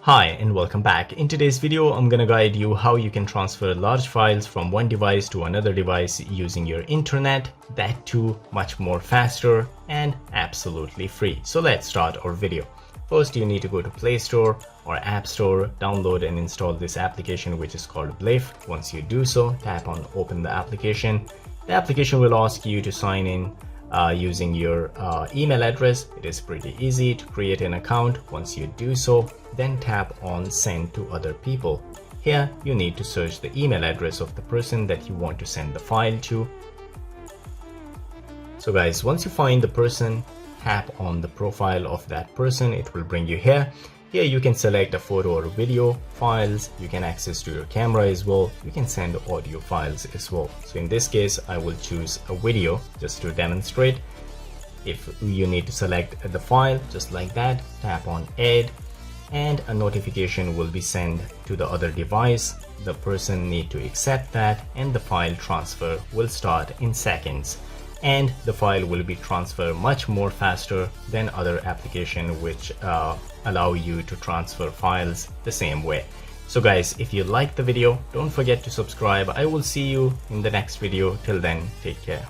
Hi and welcome back. In today's video, I'm gonna guide you how you can transfer large files from one device to another device using your internet, that too much more faster and absolutely free. So let's start our video. First, you need to go to Play Store or App Store, download and install this application which is called Blyph. Once you do so, tap on Open the application. The application will ask you to sign in using your email address. It is pretty easy to create an account. Once you do so, then tap on Send to Other People. Here you need to search the email address of the person that you want to send the file to. So guys, once you find the person, tap on the profile of that person. It will bring you here. Here you can select a photo or video files. You can access to your camera as well. You can send audio files as well. So in this case, I will choose a video just to demonstrate. If you need to select the file, just like that, tap on Add, and a notification will be sent to the other device. The person need to accept that, and the file transfer will start in seconds. And the file will be transferred much more faster than other applications which allow you to transfer files the same way. So guys, if you like the video, don't forget to subscribe. I will see you in the next video. Till then, take care.